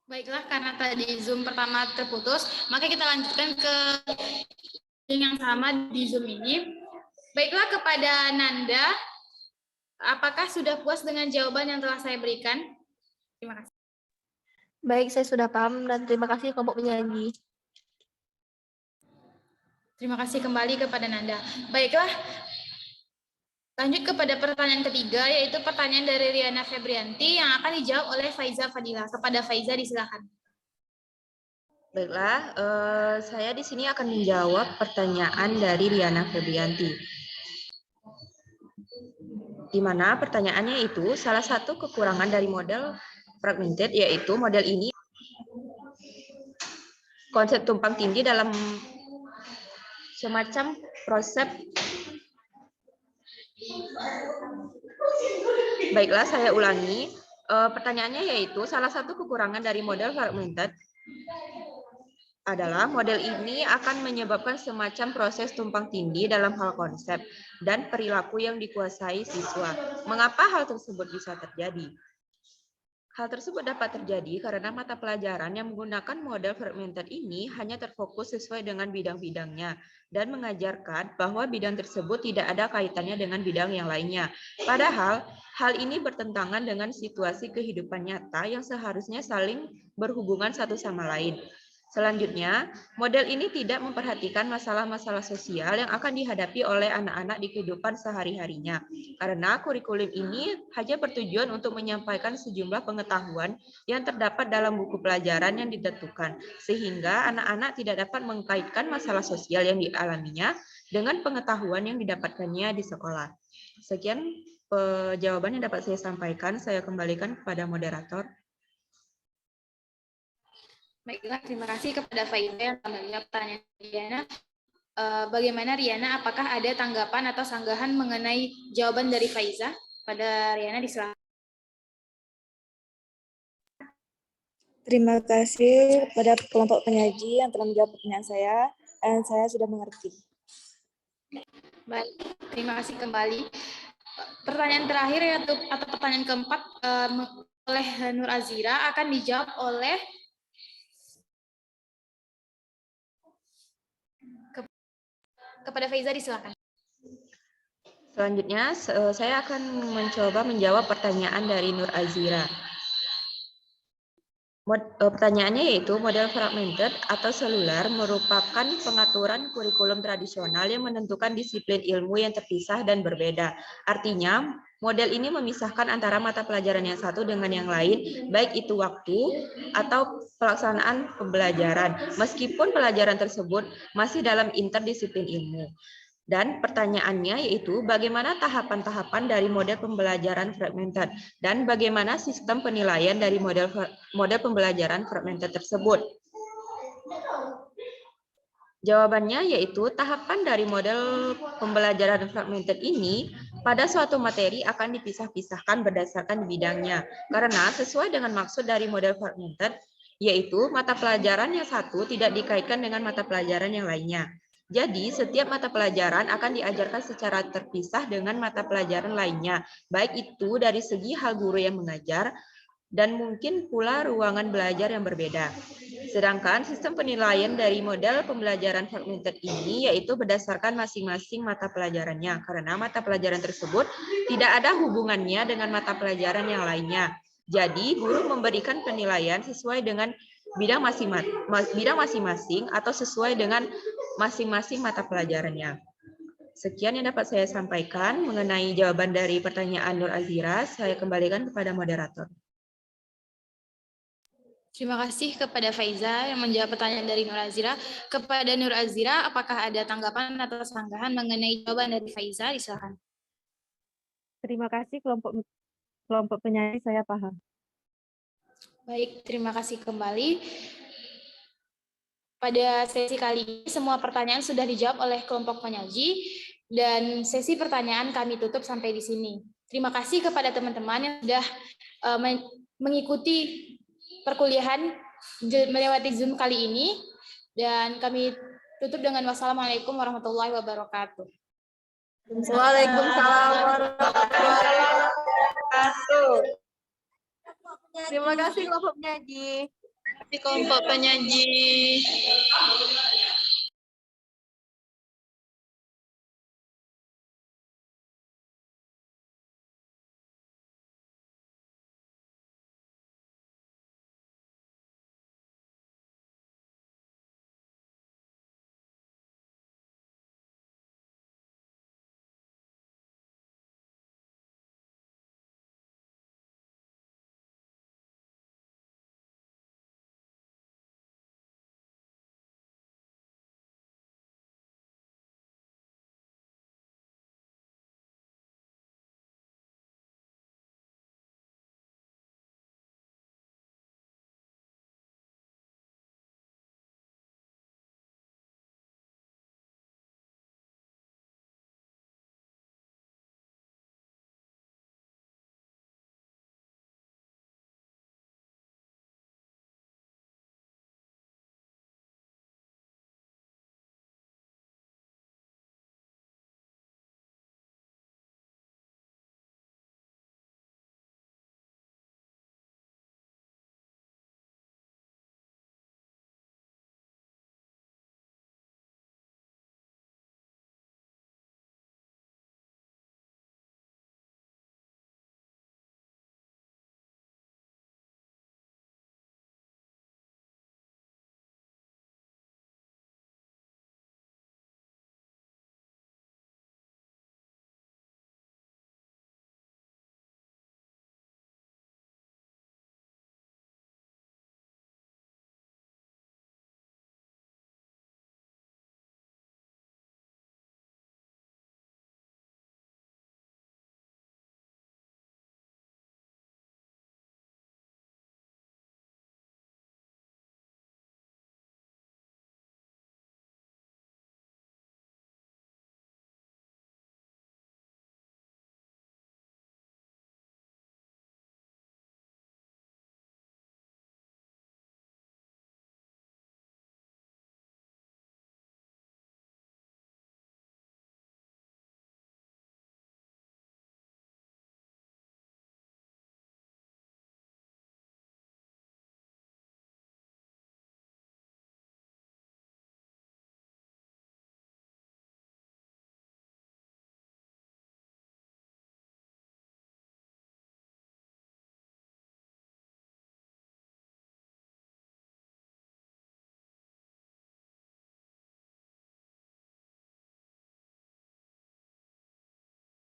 Baiklah, karena tadi Zoom pertama terputus, maka kita lanjutkan ke yang sama di Zoom ini. Baiklah, kepada Nanda, apakah sudah puas dengan jawaban yang telah saya berikan? Terima kasih. Baik, saya sudah paham dan terima kasih kelompok penyanyi. Terima kasih kembali kepada Nanda. Baiklah, lanjut kepada pertanyaan ketiga, yaitu pertanyaan dari Riana Febrianti yang akan dijawab oleh Faiza Fadila. Kepada Faiza, disilakan. Baiklah, saya di sini akan menjawab pertanyaan dari Riana Febrianti. Di mana pertanyaannya itu salah satu kekurangan dari model fragmented, yaitu model ini konsep tumpang tindih dalam semacam proses. Baiklah, saya ulangi. Pertanyaannya yaitu salah satu kekurangan dari model fragmented adalah model ini akan menyebabkan semacam proses tumpang tindih dalam hal konsep dan perilaku yang dikuasai siswa. Mengapa hal tersebut bisa terjadi? Hal tersebut dapat terjadi karena mata pelajaran yang menggunakan model fragmented ini hanya terfokus sesuai dengan bidang-bidangnya dan mengajarkan bahwa bidang tersebut tidak ada kaitannya dengan bidang yang lainnya. Padahal, hal ini bertentangan dengan situasi kehidupan nyata yang seharusnya saling berhubungan satu sama lain. Selanjutnya, model ini tidak memperhatikan masalah-masalah sosial yang akan dihadapi oleh anak-anak di kehidupan sehari-harinya. Karena kurikulum ini hanya bertujuan untuk menyampaikan sejumlah pengetahuan yang terdapat dalam buku pelajaran yang ditentukan, sehingga anak-anak tidak dapat mengkaitkan masalah sosial yang dialaminya dengan pengetahuan yang didapatkannya di sekolah. Sekian jawaban yang dapat saya sampaikan. Saya kembalikan kepada moderator. Baiklah, terima kasih kepada Faiza yang telah menjawab pertanyaan Riana. Bagaimana Riana, apakah ada tanggapan atau sanggahan mengenai jawaban dari Faiza? Pada Riana, disilakan. Terima kasih kepada kelompok penyaji yang telah menjawab pertanyaan saya, dan saya sudah mengerti. Baik, terima kasih kembali. Pertanyaan terakhir atau pertanyaan keempat oleh Nur Azira akan dijawab oleh kepada Faiza, disilakan. Selanjutnya, saya akan mencoba menjawab pertanyaan dari Nur Azira. Pertanyaannya yaitu model fragmented atau selular merupakan pengaturan kurikulum tradisional yang menentukan disiplin ilmu yang terpisah dan berbeda. Artinya, model ini memisahkan antara mata pelajaran yang satu dengan yang lain, baik itu waktu atau pelaksanaan pembelajaran, meskipun pelajaran tersebut masih dalam interdisiplin ilmu. Dan pertanyaannya yaitu bagaimana tahapan-tahapan dari model pembelajaran fragmented dan bagaimana sistem penilaian dari model pembelajaran fragmented tersebut. Jawabannya yaitu tahapan dari model pembelajaran fragmented ini pada suatu materi akan dipisah-pisahkan berdasarkan bidangnya. Karena sesuai dengan maksud dari model fragmented, yaitu mata pelajaran yang satu tidak dikaitkan dengan mata pelajaran yang lainnya. Jadi, setiap mata pelajaran akan diajarkan secara terpisah dengan mata pelajaran lainnya, baik itu dari segi hal guru yang mengajar, dan mungkin pula ruangan belajar yang berbeda. Sedangkan sistem penilaian dari model pembelajaran fragmented ini yaitu berdasarkan masing-masing mata pelajarannya, karena mata pelajaran tersebut tidak ada hubungannya dengan mata pelajaran yang lainnya. Jadi, guru memberikan penilaian sesuai dengan bidang masing-masing atau sesuai dengan masing-masing mata pelajarannya. Sekian yang dapat saya sampaikan mengenai jawaban dari pertanyaan Nur Azira. Saya kembalikan kepada moderator. Terima kasih kepada Faiza yang menjawab pertanyaan dari Nur Azira. Kepada Nur Azira, apakah ada tanggapan atau sanggahan mengenai jawaban dari Faiza? Silakan. Terima kasih kelompok penyanyi, saya paham. Baik, terima kasih kembali. Pada sesi kali ini, semua pertanyaan sudah dijawab oleh kelompok penyaji, dan sesi pertanyaan kami tutup sampai di sini. Terima kasih kepada teman-teman yang sudah mengikuti perkuliahan melewati Zoom kali ini, dan kami tutup dengan wassalamualaikum warahmatullahi wabarakatuh. Waalaikumsalam warahmatullahi wabarakatuh. Terima kasih kelompok penyaji. Kelompok penyaji.